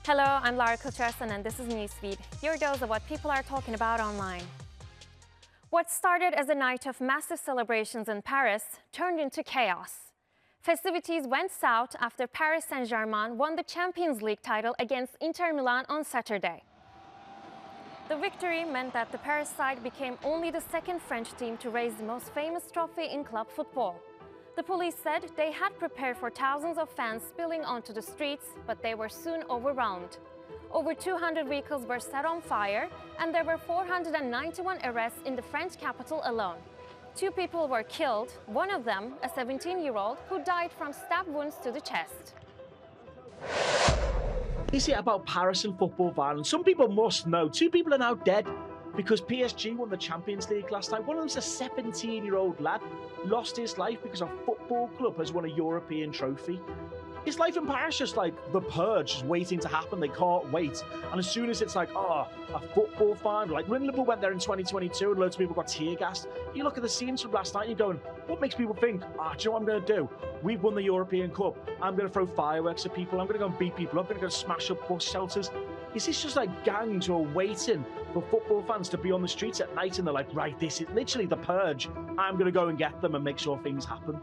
Hello, I'm Lara Kultrasan and this is Newsfeed, your dose of what people are talking about online. What started as a night of massive celebrations in Paris turned into chaos. Festivities went south after Paris Saint-Germain won the Champions League title against Inter Milan on Saturday. The victory meant that the Paris side became only the second French team to raise the most famous trophy in club football. The police said they had prepared for thousands of fans spilling onto the streets, but they were soon overwhelmed. Over 200 vehicles were set on fire, and there were 491 arrests in the French capital alone. 2 people were killed, one of them a 17-year-old who died from stab wounds to the chest. Is it about Paris and football violence? Some people must know. 2 people are now dead because PSG won the Champions League last night. One of them's a 17-year-old lad, lost his life because a football club has won a European trophy. His life in Paris just like the purge, just waiting to happen. They can't wait. And as soon as it's like, a football fan, like when Liverpool went there in 2022 and loads of people got tear gassed, you look at the scenes from last night and you're going, what makes people think, do you know what I'm going to do? We've won the European Cup. I'm going to throw fireworks at people. I'm going to go and beat people up. I'm going to go smash up bus shelters. Is this just like gangs who are waiting for football fans to be on the streets at night and they're like, right, this is literally the purge. I'm going to go and get them and make sure things happen.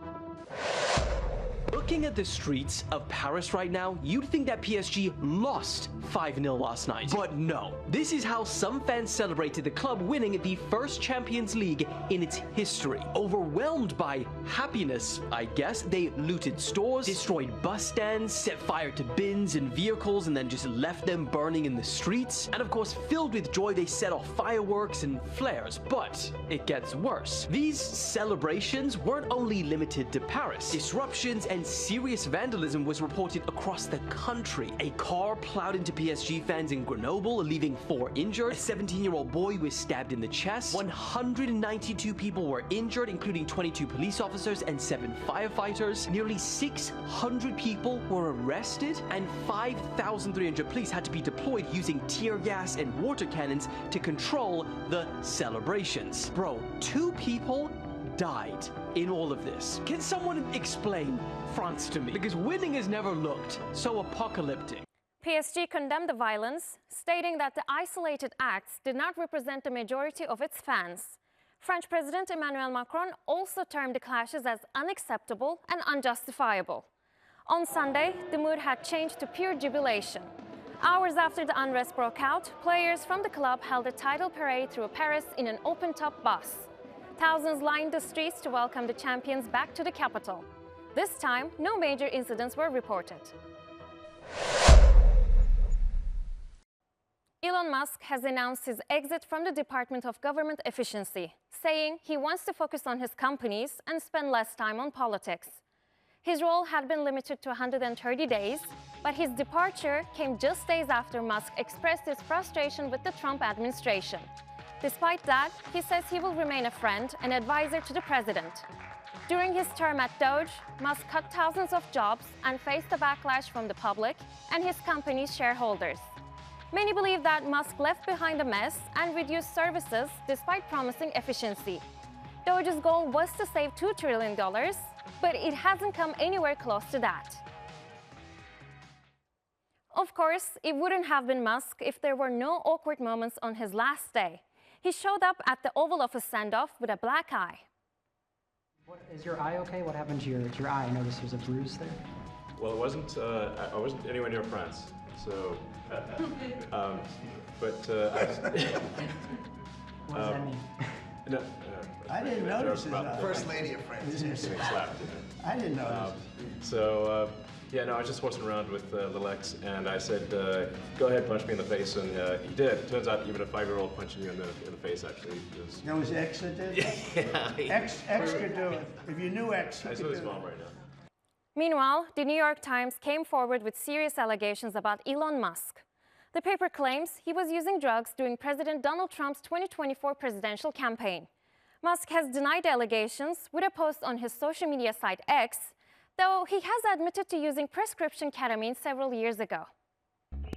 Looking at the streets of Paris right now, you'd think that PSG lost 5-0 last night. But no, this is how some fans celebrated the club winning the first Champions League in its history. Overwhelmed by happiness, I guess, they looted stores, destroyed bus stands, set fire to bins and vehicles, and then just left them burning in the streets. And of course, filled with joy, they set off fireworks and flares. But it gets worse. These celebrations weren't only limited to Paris. Disruptions and serious vandalism was reported across the country. A car plowed into PSG fans in Grenoble, leaving 4 injured. A 17-year-old boy was stabbed in the chest. 192 people were injured, including 22 police officers and 7 firefighters. Nearly 600 people were arrested, and 5,300 police had to be deployed using tear gas and water cannons to control the celebrations. Bro, 2 people died in all of this. Can someone explain France to me? Because winning has never looked so apocalyptic. PSG condemned the violence, stating that the isolated acts did not represent the majority of its fans. French President Emmanuel Macron also termed the clashes as unacceptable and unjustifiable. On Sunday, the mood had changed to pure jubilation. Hours after the unrest broke out, players from the club held a title parade through Paris in an open-top bus. Thousands lined the streets to welcome the champions back to the capital. This time, no major incidents were reported. Elon Musk has announced his exit from the Department of Government Efficiency, saying he wants to focus on his companies and spend less time on politics. His role had been limited to 130 days, but his departure came just days after Musk expressed his frustration with the Trump administration. Despite that, he says he will remain a friend and advisor to the president. During his term at Doge, Musk cut thousands of jobs and faced a backlash from the public and his company's shareholders. Many believe that Musk left behind a mess and reduced services despite promising efficiency. Doge's goal was to save $2 trillion, but it hasn't come anywhere close to that. Of course, it wouldn't have been Musk if there were no awkward moments on his last day. He showed up at the Oval Office send-off with a black eye. Is your eye okay? What happened to your eye? I noticed there's a bruise there. Well, it wasn't. I wasn't anywhere near France, so. What does that mean? No, I didn't notice his First Lady of France. I didn't notice. Yeah, no, I was just horsing around with little X, and I said, go ahead, punch me in the face, and he did. Turns out even a 5-year-old punching you in the face actually is... That was X that did? Yeah. X could do it. If you knew X, you could do it. I saw his mom right now. Meanwhile, the New York Times came forward with serious allegations about Elon Musk. The paper claims he was using drugs during President Donald Trump's 2024 presidential campaign. Musk has denied the allegations with a post on his social media site X, though he has admitted to using prescription ketamine several years ago.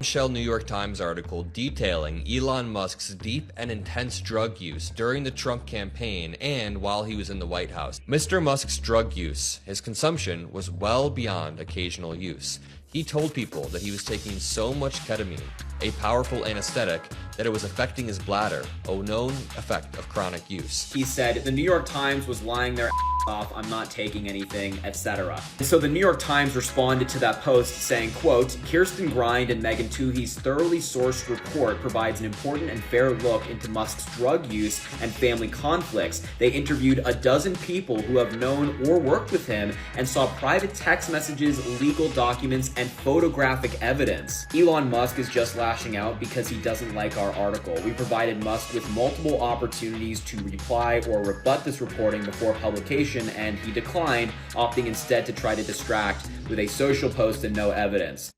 Shell New York Times article detailing Elon Musk's deep and intense drug use during the Trump campaign and while he was in the White House. Mr. Musk's drug use, his consumption, was well beyond occasional use. He told people that he was taking so much ketamine, a powerful anesthetic, that it was affecting his bladder, a known effect of chronic use. He said the New York Times was lying their off, I'm not taking anything, etc. And so the New York Times responded to that post saying, quote, Kirsten Grind and Megan Twohey's thoroughly sourced report provides an important and fair look into Musk's drug use and family conflicts. They interviewed a dozen people who have known or worked with him and saw private text messages, legal documents, and photographic evidence. Elon Musk is just lashing out because he doesn't like our article. We provided Musk with multiple opportunities to reply or rebut this reporting before publication, and he declined, opting instead to try to distract with a social post and no evidence.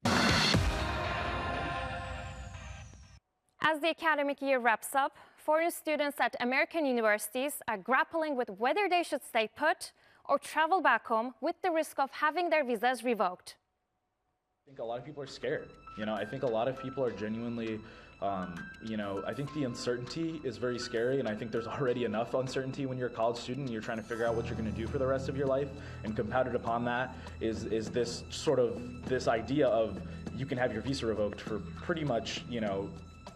As the academic year wraps up, foreign students at American universities are grappling with whether they should stay put or travel back home with the risk of having their visas revoked. I think a lot of people are scared. I think a lot of people are genuinely, I think the uncertainty is very scary, and I think there's already enough uncertainty when you're a college student and you're trying to figure out what you're going to do for the rest of your life. And compounded upon that is this idea of you can have your visa revoked for pretty much,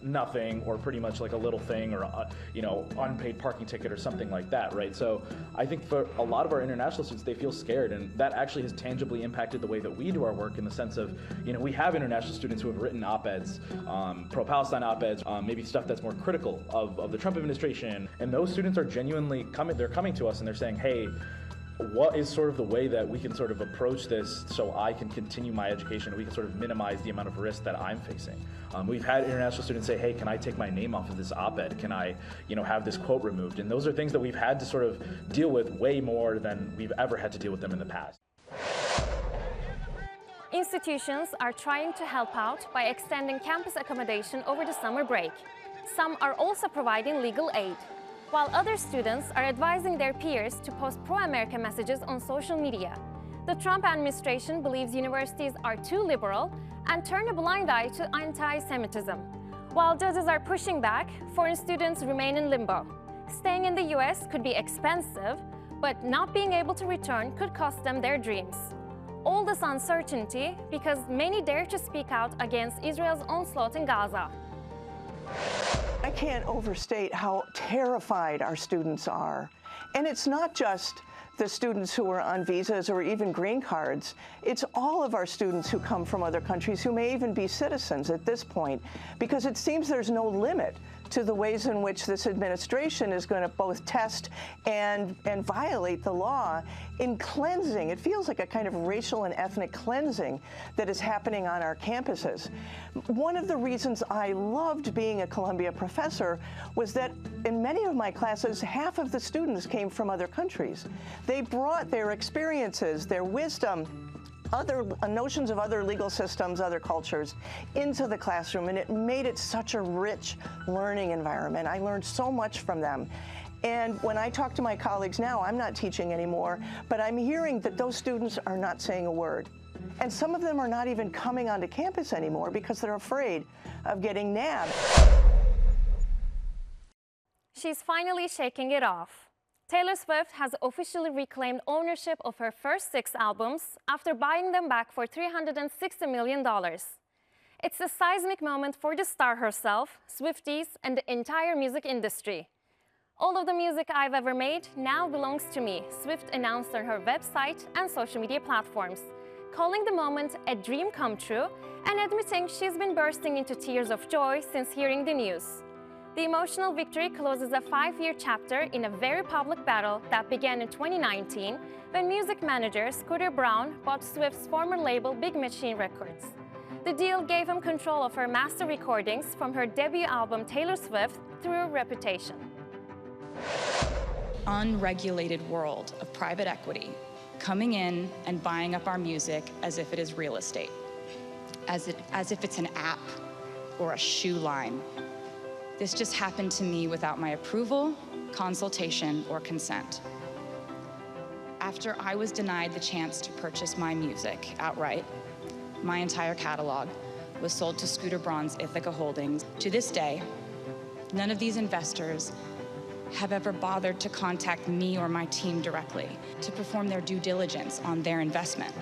nothing, or pretty much like a little thing, or unpaid parking ticket or something like that, right? So I think for a lot of our international students, they feel scared, and that actually has tangibly impacted the way that we do our work, in the sense of, we have international students who have written op-eds, pro-Palestine op-eds, maybe stuff that's more critical of the Trump administration, and those students are genuinely coming to us and they're saying, hey, what is sort of the way that we can sort of approach this so I can continue my education, and we can sort of minimize the amount of risk that I'm facing? We've had international students say, hey, can I take my name off of this op-ed? Can I, have this quote removed? And those are things that we've had to sort of deal with way more than we've ever had to deal with them in the past. Institutions are trying to help out by extending campus accommodation over the summer break. Some are also providing legal aid, while other students are advising their peers to post pro-America messages on social media. The Trump administration believes universities are too liberal and turn a blind eye to anti-Semitism. While judges are pushing back, foreign students remain in limbo. Staying in the US could be expensive, but not being able to return could cost them their dreams. All this uncertainty because many dare to speak out against Israel's onslaught in Gaza. I can't overstate how terrified our students are. And it's not just the students who are on visas or even green cards. It's all of our students who come from other countries, who may even be citizens at this point, because it seems there's no limit to the ways in which this administration is going to both test and violate the law in cleansing. It feels like a kind of racial and ethnic cleansing that is happening on our campuses. One of the reasons I loved being a Columbia professor was that in many of my classes, half of the students came from other countries. They brought their experiences, their wisdom, other notions of other legal systems, other cultures into the classroom, and it made it such a rich learning environment. I learned so much from them. And when I talk to my colleagues now, I'm not teaching anymore, but I'm hearing that those students are not saying a word. And some of them are not even coming onto campus anymore because they're afraid of getting nabbed. She's finally shaking it off. Taylor Swift has officially reclaimed ownership of her first 6 albums after buying them back for $360 million. It's a seismic moment for the star herself, Swifties, and the entire music industry. All of the music I've ever made now belongs to me, Swift announced on her website and social media platforms, calling the moment a dream come true and admitting she's been bursting into tears of joy since hearing the news. The emotional victory closes a 5-year chapter in a very public battle that began in 2019 when music manager Scooter Braun bought Swift's former label Big Machine Records. The deal gave him control of her master recordings from her debut album Taylor Swift through Reputation. Unregulated world of private equity coming in and buying up our music as if it is real estate, as if it's an app or a shoe line. This just happened to me without my approval, consultation, or consent. After I was denied the chance to purchase my music outright, my entire catalog was sold to Scooter Braun's Ithaca Holdings. To this day, none of these investors have ever bothered to contact me or my team directly to perform their due diligence on their investment.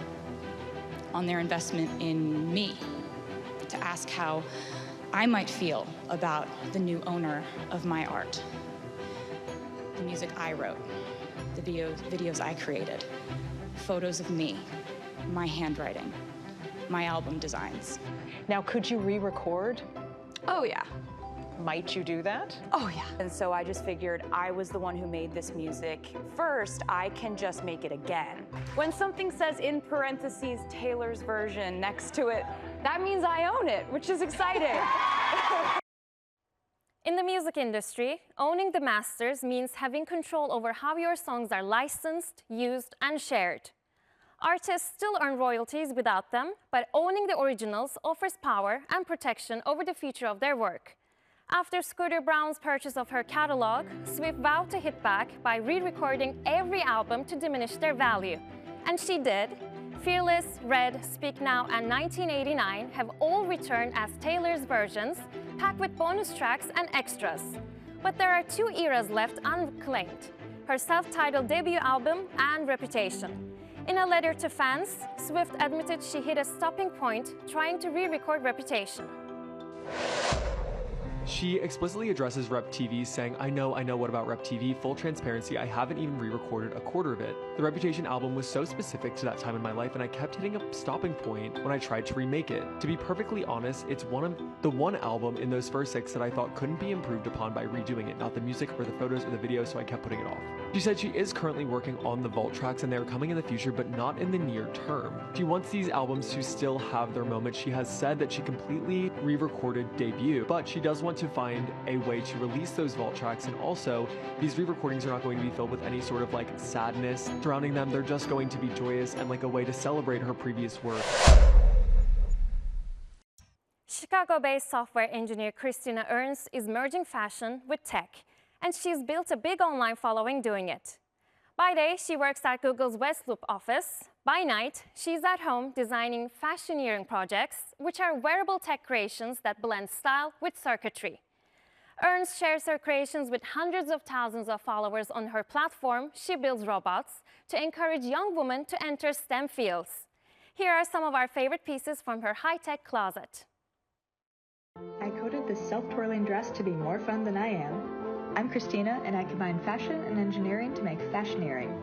on their investment in me, to ask how I might feel about the new owner of my art. The music I wrote, the videos I created, photos of me, my handwriting, my album designs. Now, could you re-record? Oh, yeah. Might you do that? Oh, yeah. And so I just figured I was the one who made this music. First, I can just make it again. When something says in parentheses Taylor's version next to it, that means I own it, which is exciting. In the music industry, owning the masters means having control over how your songs are licensed, used, and shared. Artists still earn royalties without them, but owning the originals offers power and protection over the future of their work. After Scooter Braun's purchase of her catalog, Swift vowed to hit back by re-recording every album to diminish their value. And she did. Fearless, Red, Speak Now, and 1989 have all returned as Taylor's versions, packed with bonus tracks and extras. But there are two eras left unclaimed: her self-titled debut album and Reputation. In a letter to fans, Swift admitted she hit a stopping point trying to re-record Reputation. She explicitly addresses Rep TV, saying, I know what about Rep TV, full transparency, I haven't even re-recorded a quarter of it. The Reputation album was so specific to that time in my life, and I kept hitting a stopping point when I tried to remake it. To be perfectly honest, it's the one album in those first 6 that I thought couldn't be improved upon by redoing it, not the music or the photos or the videos, so I kept putting it off. She said she is currently working on the vault tracks and they are coming in the future, but not in the near term. She wants these albums to still have their moment. She has said that she completely re-recorded Debut, but she does want to find a way to release those vault tracks, and also these re-recordings are not going to be filled with any sort of like sadness surrounding them. They're just going to be joyous and like a way to celebrate her previous work. Chicago-based software engineer Christina Ernst is merging fashion with tech, and she's built a big online following doing it. By day, she works at Google's West Loop office. By night, she's at home designing fashioneering projects, which are wearable tech creations that blend style with circuitry. Ernst shares her creations with hundreds of thousands of followers on her platform. She builds robots to encourage young women to enter STEM fields. Here are some of our favorite pieces from her high-tech closet. I coded this self-twirling dress to be more fun than I am. I'm Christina, and I combine fashion and engineering to make fashioneering.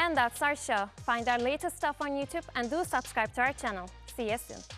And that's our show. Find our latest stuff on YouTube and do subscribe to our channel. See you soon.